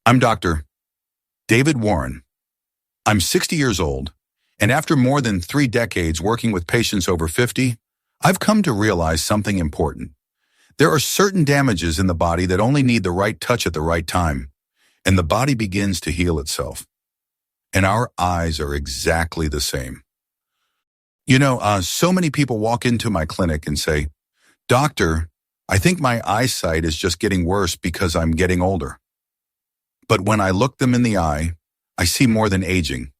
I'm Dr. David Warren. I'm 60 years old, and after more than 3 decades working with patients over 50, I've come to realize something important. There are certain damages in the body that only need the right touch at the right time, and the body begins to heal itself. And our eyes are exactly the same. So many people walk into my clinic and say, "Doctor, I think my eyesight is just getting worse because I'm getting older." But when I look them in the eye, I see more than aging.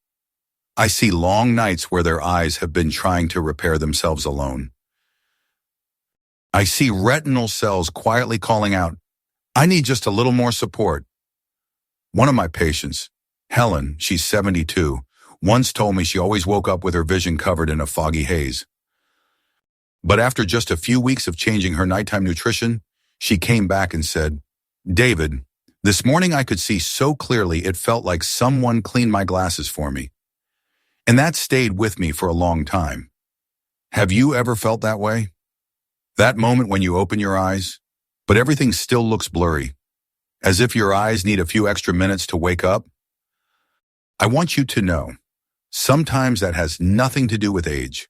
I see long nights where their eyes have been trying to repair themselves alone. I see retinal cells quietly calling out, "I need just a little more support." One of my patients, Helen, she's 72, once told me she always woke up with her vision covered in a foggy haze. But after just a few weeks of changing her nighttime nutrition, she came back and said, "David, this morning I could see so clearly it felt like someone cleaned my glasses for me." And that stayed with me for a long time. Have you ever felt that way? That moment when you open your eyes, but everything still looks blurry, as if your eyes need a few extra minutes to wake up? I want you to know, sometimes that has nothing to do with age.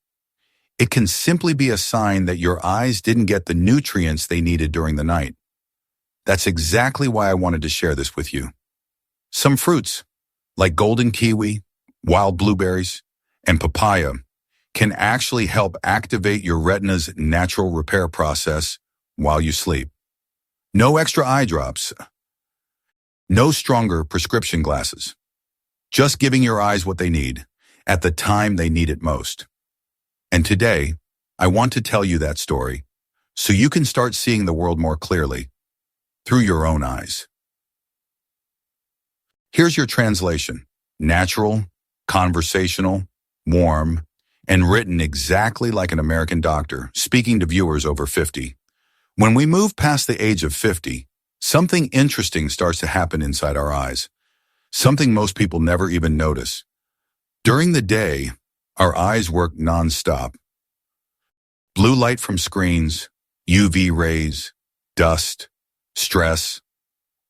It can simply be a sign that your eyes didn't get the nutrients they needed during the night. That's exactly why I wanted to share this with you. Some fruits, like golden kiwi, wild blueberries, and papaya, can actually help activate your retina's natural repair process while you sleep. No extra eye drops. No stronger prescription glasses. Just giving your eyes what they need at the time they need it most. And today, I want to tell you that story so you can start seeing the world more clearly through your own eyes. Here's your translation: natural, conversational, warm, and written exactly like an American doctor speaking to viewers over 50. When we move past the age of 50, something interesting starts to happen inside our eyes, something most people never even notice. During the day, our eyes work nonstop. Blue light from screens, UV rays, dust, stress,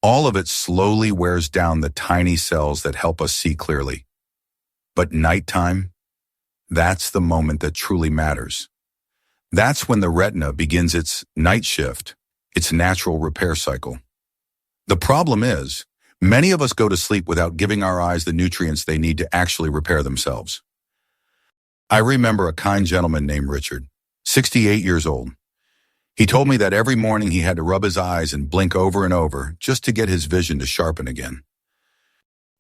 all of it slowly wears down the tiny cells that help us see clearly. But nighttime, that's the moment that truly matters. That's when the retina begins its night shift, its natural repair cycle. The problem is, many of us go to sleep without giving our eyes the nutrients they need to actually repair themselves. I remember a kind gentleman named Richard, 68 years old. He told me that every morning he had to rub his eyes and blink over and over just to get his vision to sharpen again.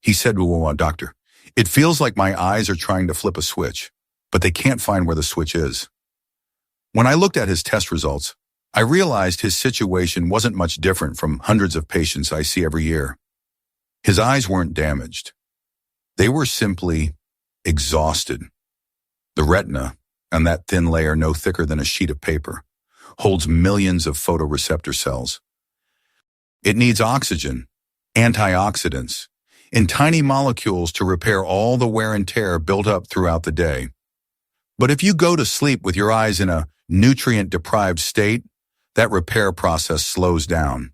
He said, "Well, doctor, it feels like my eyes are trying to flip a switch, but they can't find where the switch is." When I looked at his test results, I realized his situation wasn't much different from hundreds of patients I see every year. His eyes weren't damaged. They were simply exhausted. The retina, and that thin layer no thicker than a sheet of paper, holds millions of photoreceptor cells. It needs oxygen, antioxidants, and tiny molecules to repair all the wear and tear built up throughout the day. But if you go to sleep with your eyes in a nutrient-deprived state, that repair process slows down.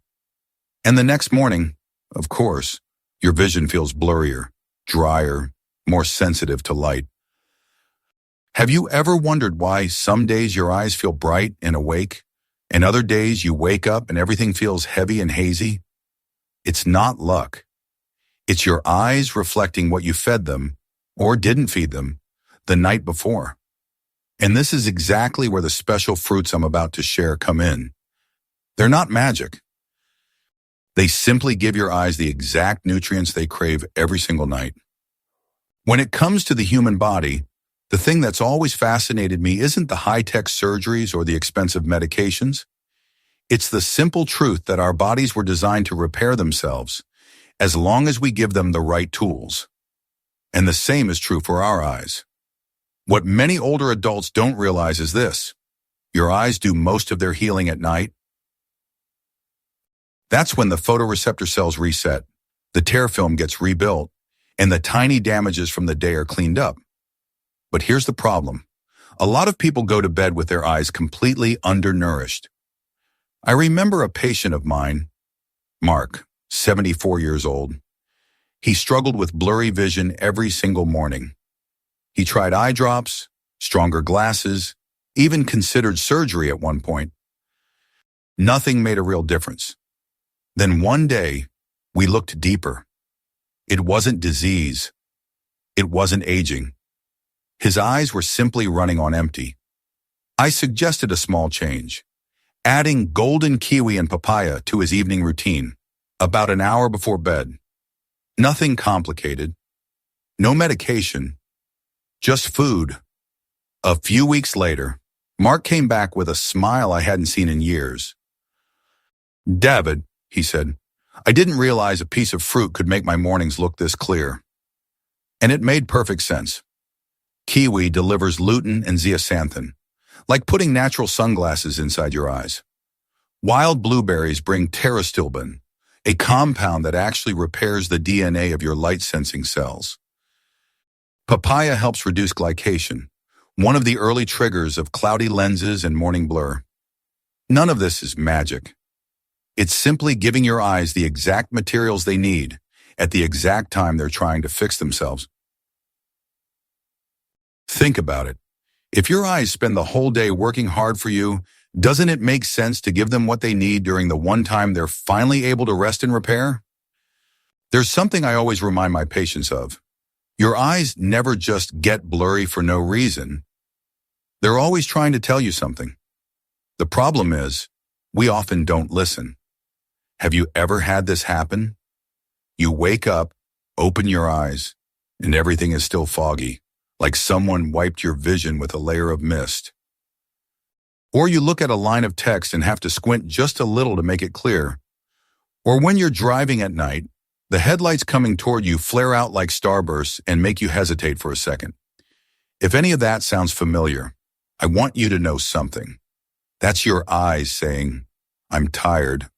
And the next morning, of course, your vision feels blurrier, drier, more sensitive to light. Have you ever wondered why some days your eyes feel bright and awake, and other days you wake up and everything feels heavy and hazy? It's not luck. It's your eyes reflecting what you fed them, or didn't feed them, the night before. And this is exactly where the special fruits I'm about to share come in. They're not magic. They simply give your eyes the exact nutrients they crave every single night. When it comes to the human body, the thing that's always fascinated me isn't the high-tech surgeries or the expensive medications. It's the simple truth that our bodies were designed to repair themselves as long as we give them the right tools. And the same is true for our eyes. What many older adults don't realize is this: your eyes do most of their healing at night. That's when the photoreceptor cells reset, the tear film gets rebuilt, and the tiny damages from the day are cleaned up. But here's the problem. A lot of people go to bed with their eyes completely undernourished. I remember a patient of mine, Mark, 74 years old. He struggled with blurry vision every single morning. He tried eye drops, stronger glasses, even considered surgery at one point. Nothing made a real difference. Then one day, we looked deeper. It wasn't disease. It wasn't aging. His eyes were simply running on empty. I suggested a small change, adding golden kiwi and papaya to his evening routine, about an hour before bed. Nothing complicated. No medication. Just food. A few weeks later, Mark came back with a smile I hadn't seen in years. "David," he said, "I didn't realize a piece of fruit could make my mornings look this clear." And it made perfect sense. Kiwi delivers lutein and zeaxanthin, like putting natural sunglasses inside your eyes. Wild blueberries bring pterostilbin, a compound that actually repairs the DNA of your light-sensing cells. Papaya helps reduce glycation, one of the early triggers of cloudy lenses and morning blur. None of this is magic. It's simply giving your eyes the exact materials they need at the exact time they're trying to fix themselves. Think about it. If your eyes spend the whole day working hard for you, doesn't it make sense to give them what they need during the one time they're finally able to rest and repair? There's something I always remind my patients of. Your eyes never just get blurry for no reason. They're always trying to tell you something. The problem is, we often don't listen. Have you ever had this happen? You wake up, open your eyes, and everything is still foggy, like someone wiped your vision with a layer of mist. Or you look at a line of text and have to squint just a little to make it clear. Or when you're driving at night, the headlights coming toward you flare out like starbursts and make you hesitate for a second. If any of that sounds familiar, I want you to know something. That's your eyes saying, "I'm tired."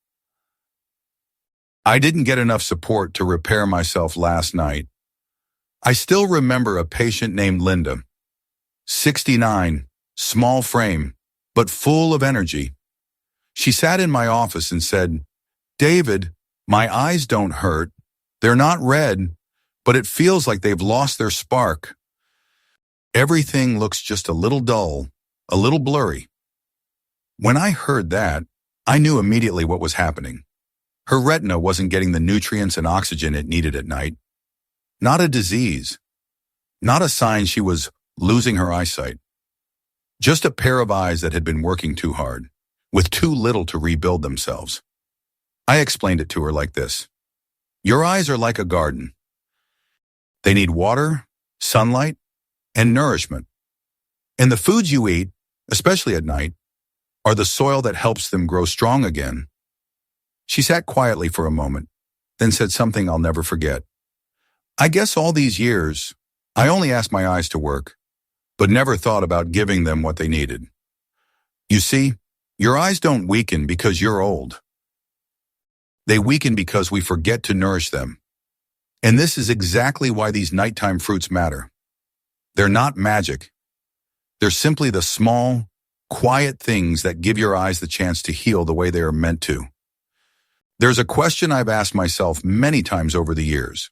I didn't get enough support to repair myself last night. I still remember a patient named Linda, 69, small frame, but full of energy. She sat in my office and said, "David, my eyes don't hurt. They're not red, but it feels like they've lost their spark. Everything looks just a little dull, a little blurry." When I heard that, I knew immediately what was happening. Her retina wasn't getting the nutrients and oxygen it needed at night. Not a disease. Not a sign she was losing her eyesight. Just a pair of eyes that had been working too hard, with too little to rebuild themselves. I explained it to her like this. Your eyes are like a garden. They need water, sunlight, and nourishment. And the foods you eat, especially at night, are the soil that helps them grow strong again. She sat quietly for a moment, then said something I'll never forget. "I guess all these years, I only asked my eyes to work, but never thought about giving them what they needed. You see, your eyes don't weaken because you're old. They weaken because we forget to nourish them. And this is exactly why these nighttime fruits matter. They're not magic. They're simply the small, quiet things that give your eyes the chance to heal the way they are meant to." There's a question I've asked myself many times over the years.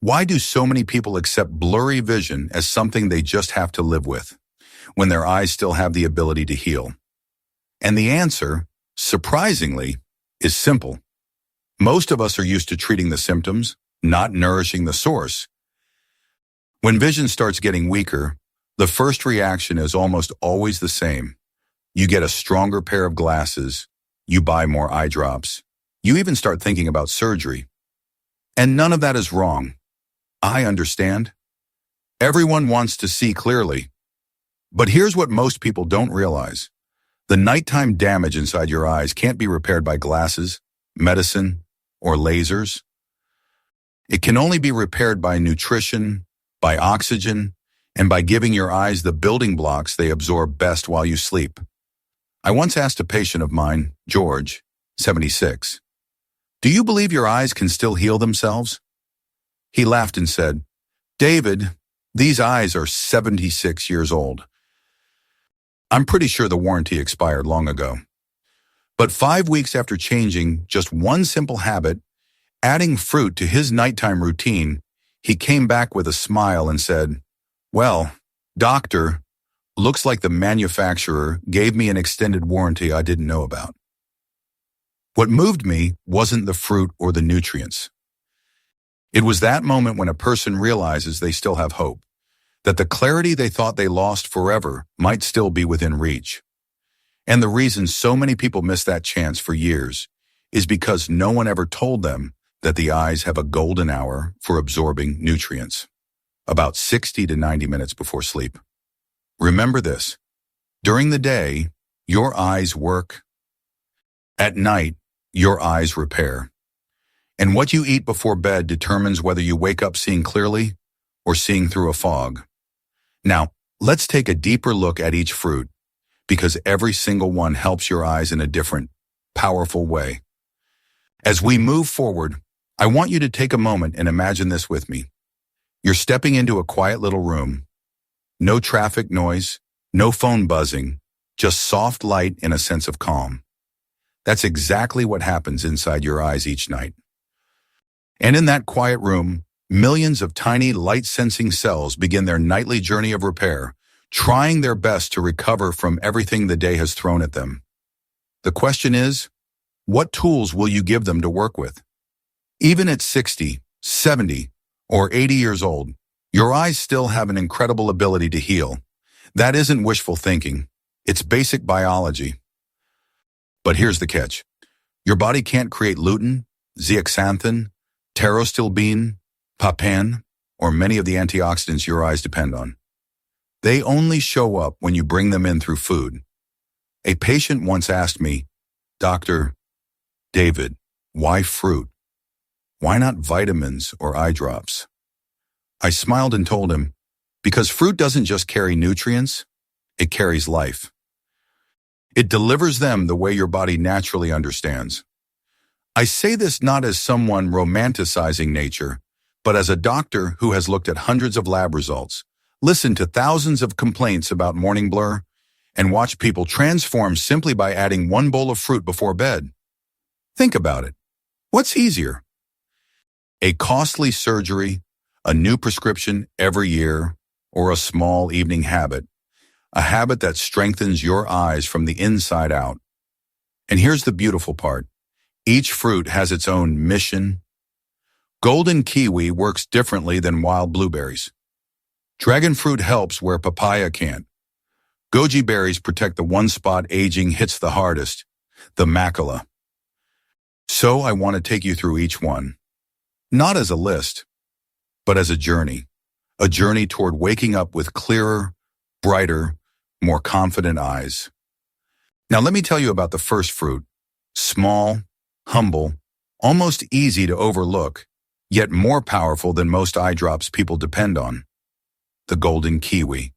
Why do so many people accept blurry vision as something they just have to live with, when their eyes still have the ability to heal? And the answer, surprisingly, is simple. Most of us are used to treating the symptoms, not nourishing the source. When vision starts getting weaker, the first reaction is almost always the same. You get a stronger pair of glasses, you buy more eye drops, you even start thinking about surgery. And none of that is wrong. I understand. Everyone wants to see clearly. But here's what most people don't realize. The nighttime damage inside your eyes can't be repaired by glasses, medicine, or lasers. It can only be repaired by nutrition, by oxygen, and by giving your eyes the building blocks they absorb best while you sleep. I once asked a patient of mine, George, 76, "Do you believe your eyes can still heal themselves?" He laughed and said, "David, these eyes are 76 years old. I'm pretty sure the warranty expired long ago." But 5 weeks after changing just one simple habit, Adding fruit to his nighttime routine, he came back with a smile and said, "Well, doctor, looks like the manufacturer gave me an extended warranty I didn't know about." What moved me wasn't the fruit or the nutrients. It was that moment when a person realizes they still have hope, that the clarity they thought they lost forever might still be within reach. And the reason so many people miss that chance for years is because no one ever told them that the eyes have a golden hour for absorbing nutrients, about 60 to 90 minutes before sleep. Remember this: during the day, your eyes work. At night, your eyes repair. And what you eat before bed determines whether you wake up seeing clearly or seeing through a fog. Now, let's take a deeper look at each fruit, because every single one helps your eyes in a different, powerful way. As we move forward, I want you to take a moment and imagine this with me. You're stepping into a quiet little room. No traffic noise, no phone buzzing, just soft light and a sense of calm. That's exactly what happens inside your eyes each night. And in that quiet room, millions of tiny light-sensing cells begin their nightly journey of repair, trying their best to recover from everything the day has thrown at them. The question is, what tools will you give them to work with? Even at 60, 70, or 80 years old, your eyes still have an incredible ability to heal. That isn't wishful thinking. It's basic biology. But here's the catch. Your body can't create lutein, zeaxanthin, pterostilbene, papain, or many of the antioxidants your eyes depend on. They only show up when you bring them in through food. A patient once asked me, "Dr. David, why fruit? Why not vitamins or eye drops?" I smiled and told him, because fruit doesn't just carry nutrients, it carries life. It delivers them the way your body naturally understands. I say this not as someone romanticizing nature, but as a doctor who has looked at hundreds of lab results, listened to thousands of complaints about morning blur, and watched people transform simply by adding one bowl of fruit before bed. Think about it. What's easier? A costly surgery, a new prescription every year, or a small evening habit, a habit that strengthens your eyes from the inside out. And here's the beautiful part. Each fruit has its own mission. Golden kiwi works differently than wild blueberries. Dragon fruit helps where papaya can't. Goji berries protect the one spot aging hits the hardest, the macula. So I want to take you through each one, not as a list, but as a journey toward waking up with clearer, brighter, more confident eyes. Now let me tell you about the first fruit, small, humble, almost easy to overlook, yet more powerful than most eye drops people depend on. The golden kiwi.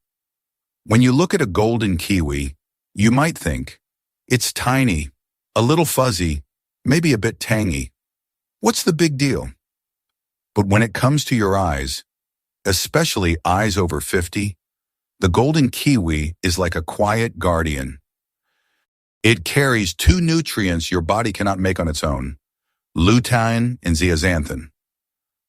When you look at a golden kiwi, you might think, it's tiny, a little fuzzy, maybe a bit tangy. What's the big deal? But when it comes to your eyes, especially eyes over 50, the golden kiwi is like a quiet guardian. It carries two nutrients your body cannot make on its own, lutein and zeaxanthin.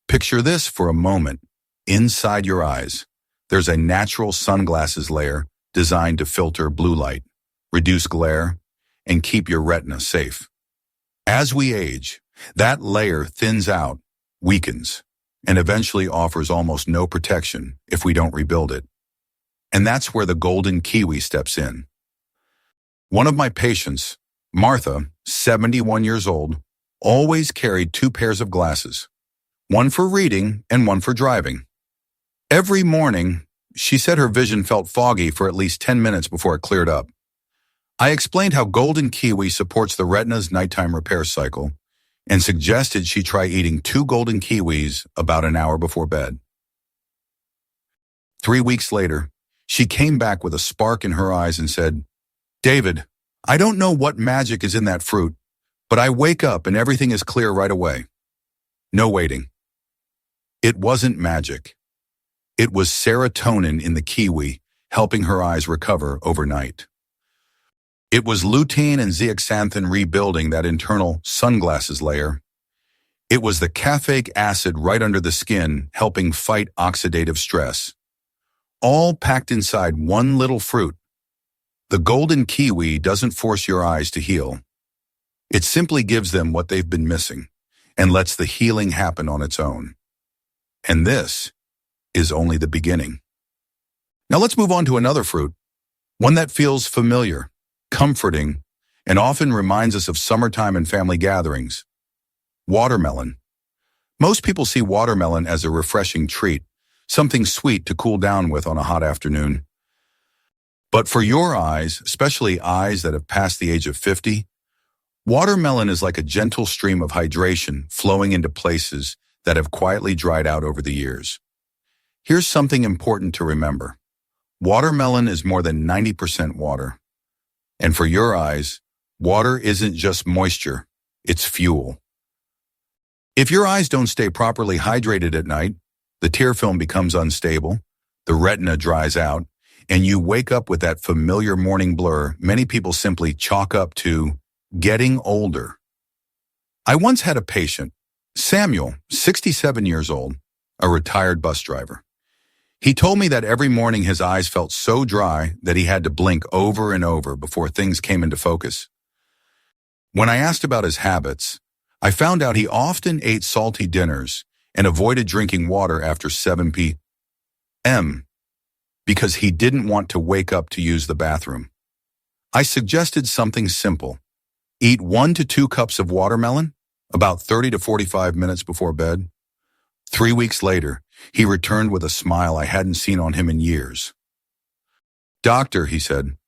Picture this for a moment. Inside your eyes, there's a natural sunglasses layer designed to filter blue light, reduce glare, and keep your retina safe. As we age, that layer thins out, weakens, and eventually offers almost no protection if we don't rebuild it. And that's where the golden kiwi steps in. One of my patients, Martha, 71 years old, always carried two pairs of glasses, one for reading and one for driving. Every morning, she said her vision felt foggy for at least 10 minutes before it cleared up. I explained how golden kiwi supports the retina's nighttime repair cycle and suggested she try eating 2 golden kiwis about an hour before bed. 3 weeks later, she came back with a spark in her eyes and said, "David, I don't know what magic is in that fruit, but I wake up and everything is clear right away." No waiting. It wasn't magic. It was serotonin in the kiwi helping her eyes recover overnight. It was lutein and zeaxanthin rebuilding that internal sunglasses layer. It was the caffeic acid right under the skin helping fight oxidative stress. All packed inside one little fruit. The golden kiwi doesn't force your eyes to heal. It simply gives them what they've been missing and lets the healing happen on its own. And this is only the beginning. Now let's move on to another fruit, one that feels familiar, comforting, and often reminds us of summertime and family gatherings. Watermelon. Most people see watermelon as a refreshing treat, something sweet to cool down with on a hot afternoon. But for your eyes, especially eyes that have passed the age of 50, watermelon is like a gentle stream of hydration flowing into places that have quietly dried out over the years. Here's something important to remember. Watermelon is more than 90% water. And for your eyes, water isn't just moisture, it's fuel. If your eyes don't stay properly hydrated at night, the tear film becomes unstable, the retina dries out, and you wake up with that familiar morning blur many people simply chalk up to getting older. I once had a patient, Samuel, 67 years old, a retired bus driver. He told me that every morning his eyes felt so dry that he had to blink over and over before things came into focus. When I asked about his habits, I found out he often ate salty dinners and avoided drinking water after 7 p.m. because he didn't want to wake up to use the bathroom. I suggested something simple. Eat 1 to 2 cups of watermelon about 30 to 45 minutes before bed. 3 weeks later, he returned with a smile I hadn't seen on him in years. "Doctor," he said,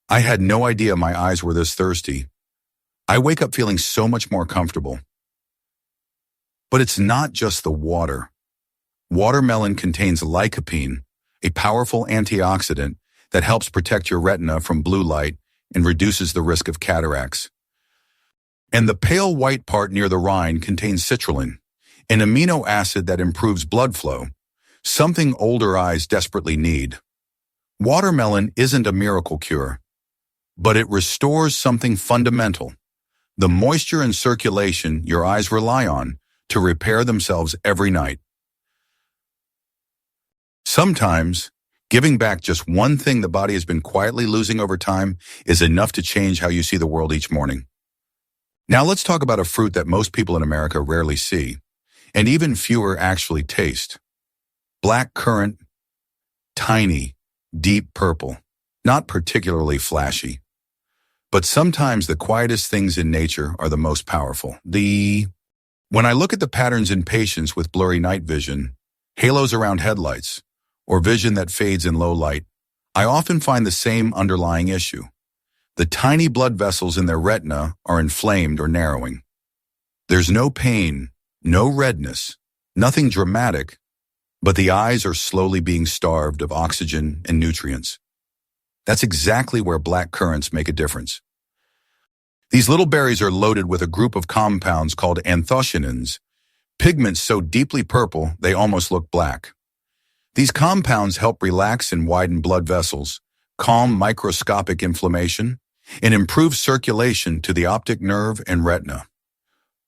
"I had no idea my eyes were this thirsty. I wake up feeling so much more comfortable." But it's not just the water. Watermelon contains lycopene, a powerful antioxidant that helps protect your retina from blue light and reduces the risk of cataracts. And the pale white part near the rind contains citrulline, an amino acid that improves blood flow, something older eyes desperately need. Watermelon isn't a miracle cure, but it restores something fundamental, the moisture and circulation your eyes rely on to repair themselves every night. Sometimes, giving back just one thing the body has been quietly losing over time is enough to change how you see the world each morning. Now let's talk about a fruit that most people in America rarely see, and even fewer actually taste. Black currant, tiny, deep purple, not particularly flashy. But sometimes the quietest things in nature are the most powerful. When I look at the patterns in patients with blurry night vision, halos around headlights, or vision that fades in low light, I often find the same underlying issue. The tiny blood vessels in their retina are inflamed or narrowing. There's no pain, no redness, nothing dramatic, but the eyes are slowly being starved of oxygen and nutrients. That's exactly where black currants make a difference. These little berries are loaded with a group of compounds called anthocyanins, pigments so deeply purple they almost look black. These compounds help relax and widen blood vessels, calm microscopic inflammation, and improve circulation to the optic nerve and retina.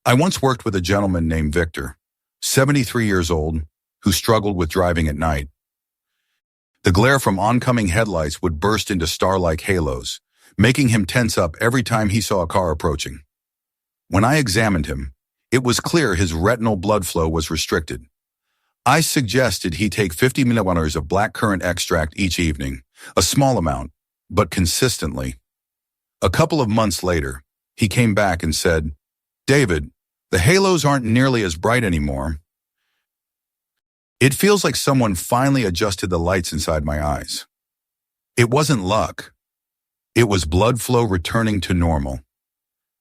I once worked with a gentleman named Victor, 73 years old, who struggled with driving at night. The glare from oncoming headlights would burst into star-like halos, making him tense up every time he saw a car approaching. When I examined him, it was clear his retinal blood flow was restricted. I suggested he take 50 milliliters of blackcurrant extract each evening, a small amount, but consistently. A couple of months later, he came back and said, "David, the halos aren't nearly as bright anymore. It feels like someone finally adjusted the lights inside my eyes." It wasn't luck. It was blood flow returning to normal.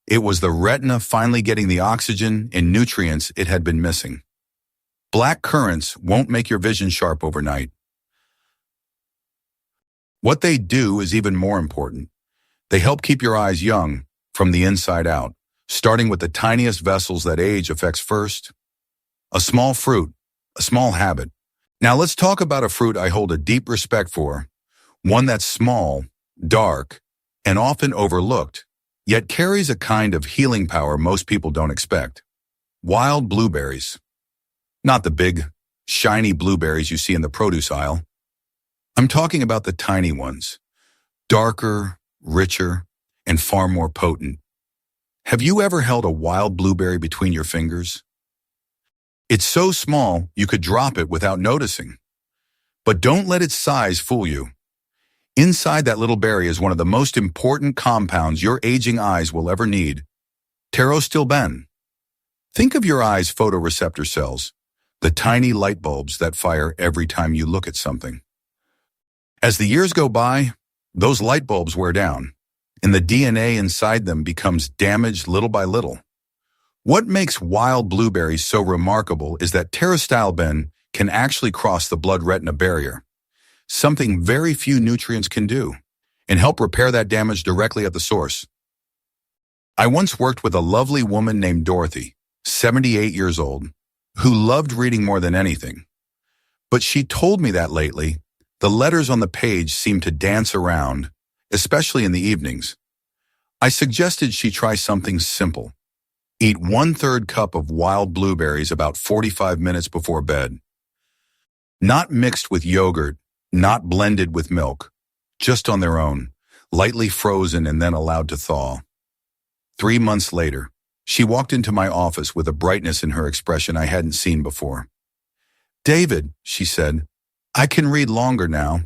It was the retina finally getting the oxygen and nutrients it had been missing. Black currants won't make your vision sharp overnight. What they do is even more important. They help keep your eyes young from the inside out, starting with the tiniest vessels that age affects first. A small fruit, a small habit. Now let's talk about a fruit I hold a deep respect for, one that's small, dark, and often overlooked, yet carries a kind of healing power most people don't expect. Wild blueberries. Not the big, shiny blueberries you see in the produce aisle. I'm talking about the tiny ones. Darker, richer, and far more potent. Have you ever held a wild blueberry between your fingers? It's so small you could drop it without noticing. But don't let its size fool you. Inside that little berry is one of the most important compounds your aging eyes will ever need. Pterostilben. Think of your eye's photoreceptor cells, the tiny light bulbs that fire every time you look at something. As the years go by, those light bulbs wear down, and the DNA inside them becomes damaged little by little. What makes wild blueberries so remarkable is that pterostilben can actually cross the blood-retina barrier, something very few nutrients can do, and help repair that damage directly at the source. I once worked with a lovely woman named Dorothy, 78 years old, who loved reading more than anything. But she told me that lately, the letters on the page seemed to dance around, especially in the evenings. I suggested she try something simple. Eat 1/3 cup of wild blueberries about 45 minutes before bed. Not mixed with yogurt, not blended with milk, just on their own, lightly frozen and then allowed to thaw. 3 months later, she walked into my office with a brightness in her expression I hadn't seen before. "David," she said, "I can read longer now.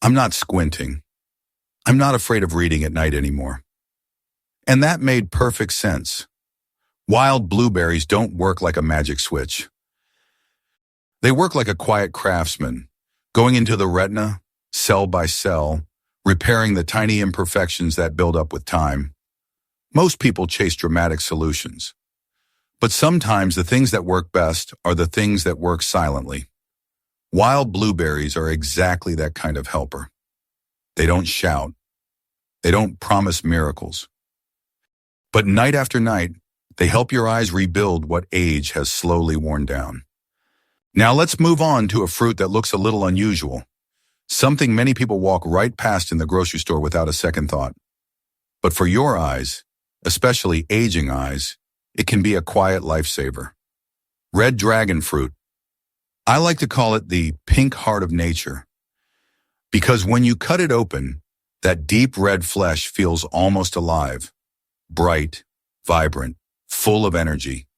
I'm not squinting. I'm not afraid of reading at night anymore." And that made perfect sense. Wild blueberries don't work like a magic switch. They work like a quiet craftsman, going into the retina, cell by cell, repairing the tiny imperfections that build up with time. Most people chase dramatic solutions. But sometimes the things that work best are the things that work silently. Wild blueberries are exactly that kind of helper. They don't shout. They don't promise miracles. But night after night, they help your eyes rebuild what age has slowly worn down. Now let's move on to a fruit that looks a little unusual, something many people walk right past in the grocery store without a second thought. But for your eyes, especially aging eyes, it can be a quiet lifesaver. Red dragon fruit. I like to call it the pink heart of nature, because when you cut it open, that deep red flesh feels almost alive, bright, vibrant, full of energy.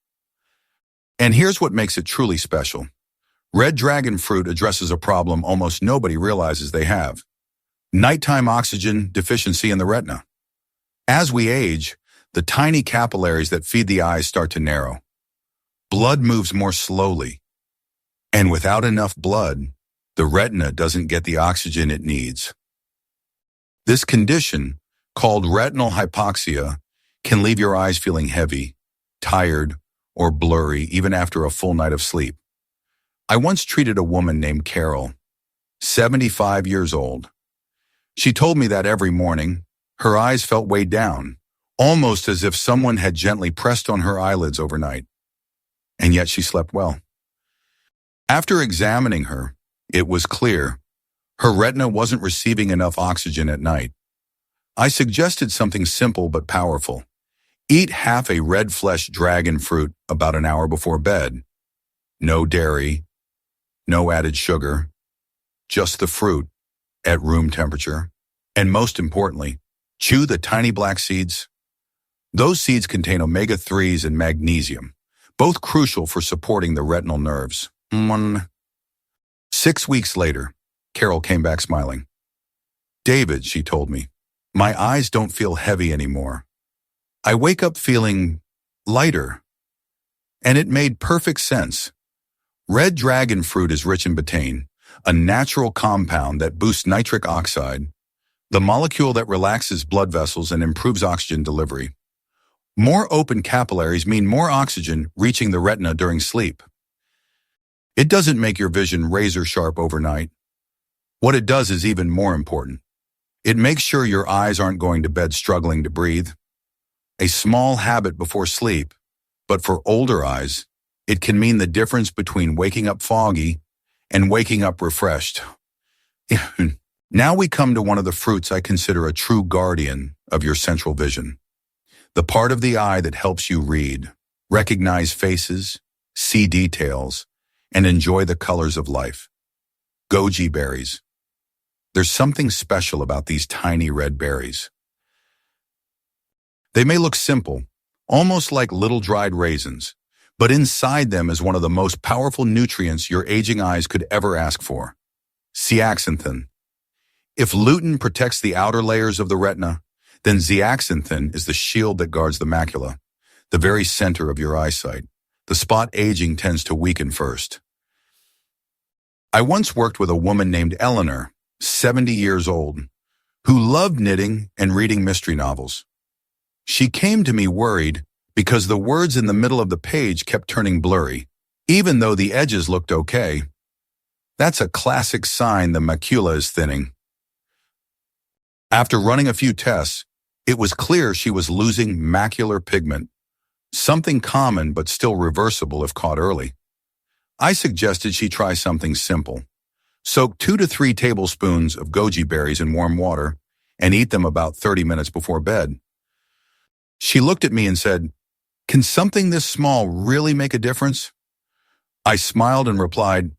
And here's what makes it truly special. Red dragon fruit addresses a problem almost nobody realizes they have: nighttime oxygen deficiency in the retina. As we age, the tiny capillaries that feed the eyes start to narrow. Blood moves more slowly. And without enough blood, the retina doesn't get the oxygen it needs. This condition, called retinal hypoxia, can leave your eyes feeling heavy, tired, or blurry even after a full night of sleep. I once treated a woman named Carol, 75 years old. She told me that every morning, her eyes felt weighed down, almost as if someone had gently pressed on her eyelids overnight. And yet she slept well. After examining her, it was clear her retina wasn't receiving enough oxygen at night. I suggested something simple but powerful. Eat half a red-fleshed dragon fruit about an hour before bed. No dairy, no added sugar, just the fruit at room temperature. And most importantly, chew the tiny black seeds. Those seeds contain omega-3s and magnesium, both crucial for supporting the retinal nerves. 6 weeks later, Carol came back smiling. "David," she told me, "my eyes don't feel heavy anymore. I wake up feeling lighter." And it made perfect sense. Red dragon fruit is rich in betaine, a natural compound that boosts nitric oxide, the molecule that relaxes blood vessels and improves oxygen delivery. More open capillaries mean more oxygen reaching the retina during sleep. It doesn't make your vision razor sharp overnight. What it does is even more important. It makes sure your eyes aren't going to bed struggling to breathe. A small habit before sleep, but for older eyes, it can mean the difference between waking up foggy and waking up refreshed. Now we come to one of the fruits I consider a true guardian of your central vision. The part of the eye that helps you read, recognize faces, see details, and enjoy the colors of life. Goji berries. There's something special about these tiny red berries. They may look simple, almost like little dried raisins, but inside them is one of the most powerful nutrients your aging eyes could ever ask for: zeaxanthin. If lutein protects the outer layers of the retina, then zeaxanthin is the shield that guards the macula, the very center of your eyesight, the spot aging tends to weaken first. I once worked with a woman named Eleanor, 70 years old, who loved knitting and reading mystery novels. She came to me worried because the words in the middle of the page kept turning blurry, even though the edges looked okay. That's a classic sign the macula is thinning. After running a few tests, it was clear she was losing macular pigment, something common but still reversible if caught early. I suggested she try something simple. Soak 2 to 3 tablespoons of goji berries in warm water and eat them about 30 minutes before bed. She looked at me and said, "Can something this small really make a difference?" I smiled and replied,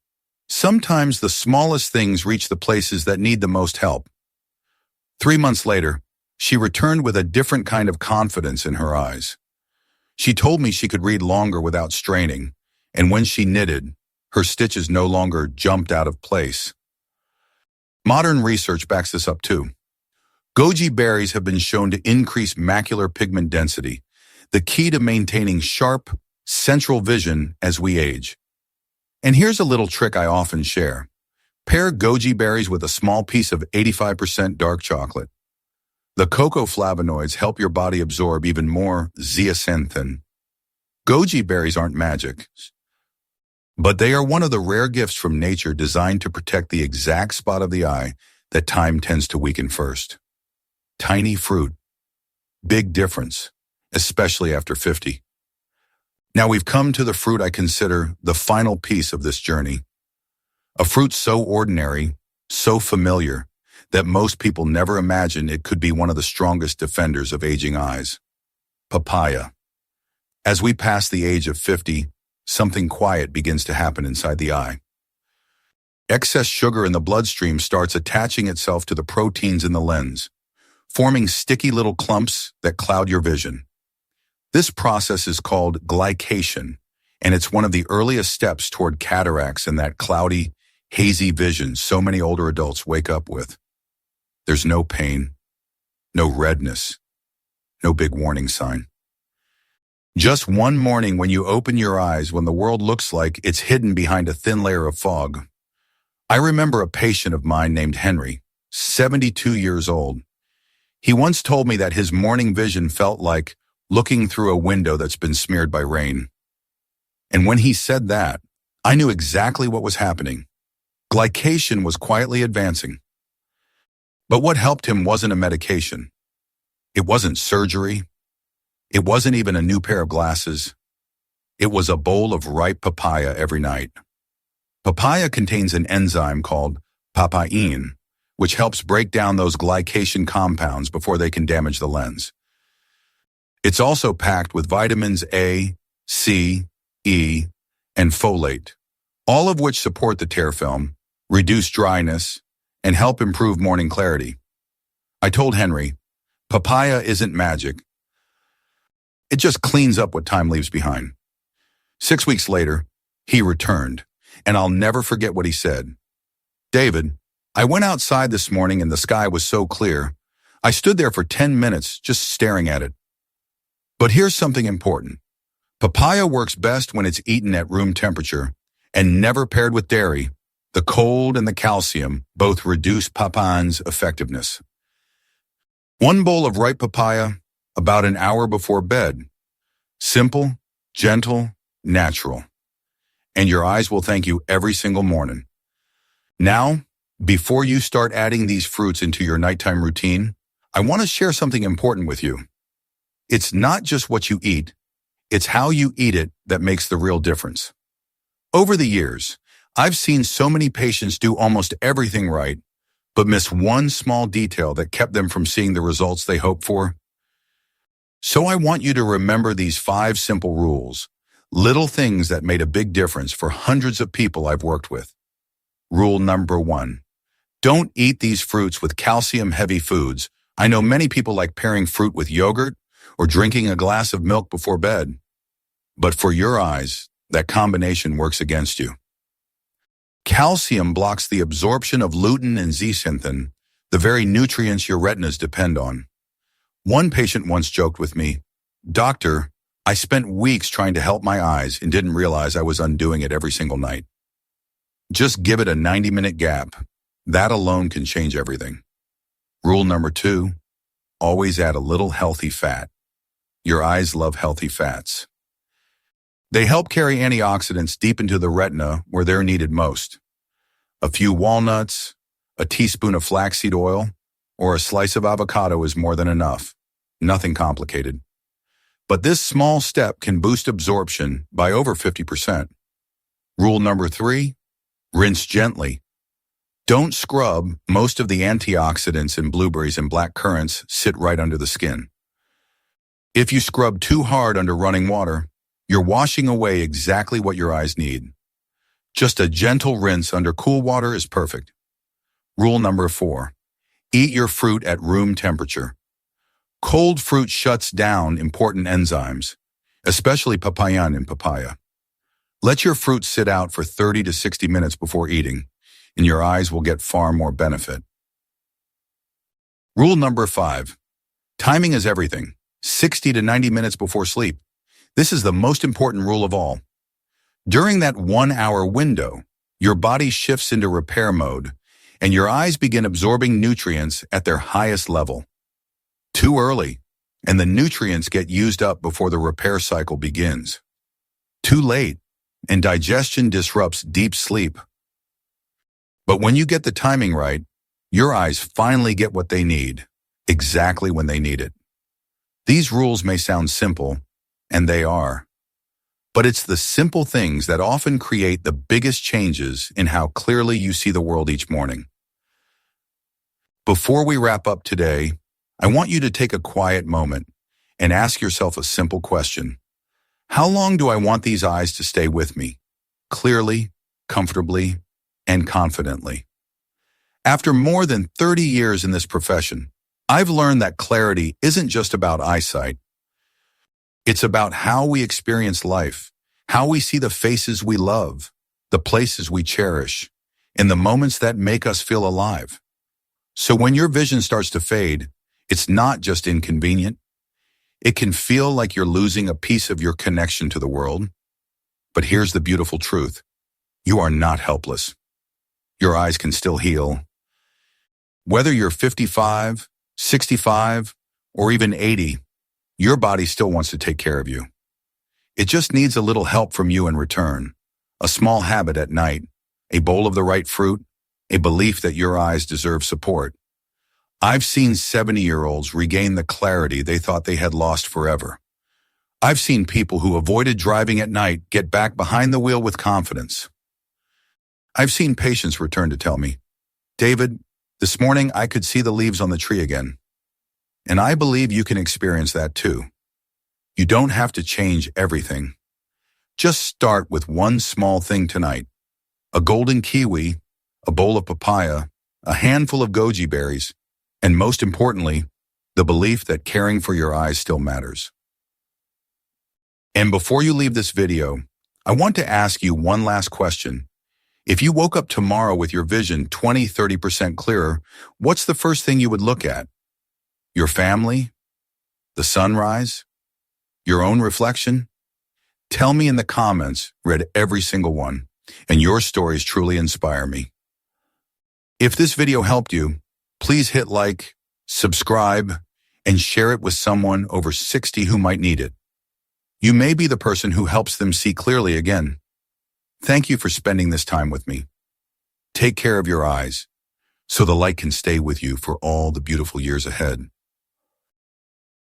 "Sometimes the smallest things reach the places that need the most help." 3 months later, she returned with a different kind of confidence in her eyes. She told me she could read longer without straining, and when she knitted, her stitches no longer jumped out of place. Modern research backs this up too. Goji berries have been shown to increase macular pigment density, the key to maintaining sharp, central vision as we age. And here's a little trick I often share. Pair goji berries with a small piece of 85% dark chocolate. The cocoa flavonoids help your body absorb even more zeaxanthin. Goji berries aren't magic, but they are one of the rare gifts from nature designed to protect the exact spot of the eye that time tends to weaken first. Tiny fruit. Big difference, especially after 50. Now we've come to the fruit I consider the final piece of this journey. A fruit so ordinary, so familiar, that most people never imagine it could be one of the strongest defenders of aging eyes. Papaya. As we pass the age of 50, something quiet begins to happen inside the eye. Excess sugar in the bloodstream starts attaching itself to the proteins in the lens, forming sticky little clumps that cloud your vision. This process is called glycation, and it's one of the earliest steps toward cataracts and that cloudy, hazy vision so many older adults wake up with. There's no pain, no redness, no big warning sign. Just one morning when you open your eyes when the world looks like it's hidden behind a thin layer of fog. I remember a patient of mine named Henry, 72 years old. He once told me that his morning vision felt like looking through a window that's been smeared by rain. And when he said that, I knew exactly what was happening. Glycation was quietly advancing. But what helped him wasn't a medication. It wasn't surgery. It wasn't even a new pair of glasses. It was a bowl of ripe papaya every night. Papaya contains an enzyme called papain, which helps break down those glycation compounds before they can damage the lens. It's also packed with vitamins A, C, E, and folate, all of which support the tear film, reduce dryness, and help improve morning clarity. I told Henry, papaya isn't magic. It just cleans up what time leaves behind. 6 weeks later, he returned, and I'll never forget what he said. "David, I went outside this morning and the sky was so clear. I stood there for 10 minutes just staring at it. But here's something important. Papaya works best when it's eaten at room temperature and never paired with dairy. The cold and the calcium both reduce papain's effectiveness. 1 bowl of ripe papaya about an hour before bed. Simple, gentle, natural. And your eyes will thank you every single morning. Now, before you start adding these fruits into your nighttime routine, I want to share something important with you. It's not just what you eat, it's how you eat it that makes the real difference. Over the years, I've seen so many patients do almost everything right, but miss one small detail that kept them from seeing the results they hoped for. So I want you to remember these 5 simple rules, little things that made a big difference for hundreds of people I've worked with. Rule number 1. Don't eat these fruits with calcium-heavy foods. I know many people like pairing fruit with yogurt or drinking a glass of milk before bed. But for your eyes, that combination works against you. Calcium blocks the absorption of lutein and zeaxanthin, the very nutrients your retinas depend on. One patient once joked with me, "Doctor, I spent weeks trying to help my eyes and didn't realize I was undoing it every single night." Just give it a 90-minute gap. That alone can change everything. Rule number 2, always add a little healthy fat. Your eyes love healthy fats. They help carry antioxidants deep into the retina where they're needed most. A few walnuts, a teaspoon of flaxseed oil, or a slice of avocado is more than enough. Nothing complicated. But this small step can boost absorption by over 50%. Rule number 3, rinse gently. Don't scrub. Most of the antioxidants in blueberries and black currants sit right under the skin. If you scrub too hard under running water, you're washing away exactly what your eyes need. Just a gentle rinse under cool water is perfect. Rule number 4, eat your fruit at room temperature. Cold fruit shuts down important enzymes, especially papain in papaya. Let your fruit sit out for 30 to 60 minutes before eating, and your eyes will get far more benefit. Rule number 5, timing is everything. 60 to 90 minutes before sleep. This is the most important rule of all. During that 1-hour window, your body shifts into repair mode, and your eyes begin absorbing nutrients at their highest level. Too early, and the nutrients get used up before the repair cycle begins. Too late, and digestion disrupts deep sleep. But when you get the timing right, your eyes finally get what they need, exactly when they need it. These rules may sound simple, and they are. But it's the simple things that often create the biggest changes in how clearly you see the world each morning. Before we wrap up today, I want you to take a quiet moment and ask yourself a simple question. How long do I want these eyes to stay with me? Clearly, comfortably, and confidently. After more than 30 years in this profession, I've learned that clarity isn't just about eyesight. It's about how we experience life, how we see the faces we love, the places we cherish, and the moments that make us feel alive. So when your vision starts to fade, it's not just inconvenient. It can feel like you're losing a piece of your connection to the world. But here's the beautiful truth. You are not helpless. Your eyes can still heal. Whether you're 55, 65, or even 80, your body still wants to take care of you. It just needs a little help from you in return. A small habit at night, a bowl of the right fruit, a belief that your eyes deserve support. I've seen 70-year-olds regain the clarity they thought they had lost forever. I've seen people who avoided driving at night get back behind the wheel with confidence. I've seen patients return to tell me, "David, this morning I could see the leaves on the tree again." And I believe you can experience that too. You don't have to change everything. Just start with one small thing tonight. A golden kiwi, a bowl of papaya, a handful of goji berries, and most importantly, the belief that caring for your eyes still matters. And before you leave this video, I want to ask you one last question. If you woke up tomorrow with your vision 20–30% clearer, what's the first thing you would look at? Your family? The sunrise? Your own reflection? Tell me in the comments. Read every single one, and your stories truly inspire me. If this video helped you, please hit like, subscribe, and share it with someone over 60 who might need it. You may be the person who helps them see clearly again. Thank you for spending this time with me. Take care of your eyes so the light can stay with you for all the beautiful years ahead.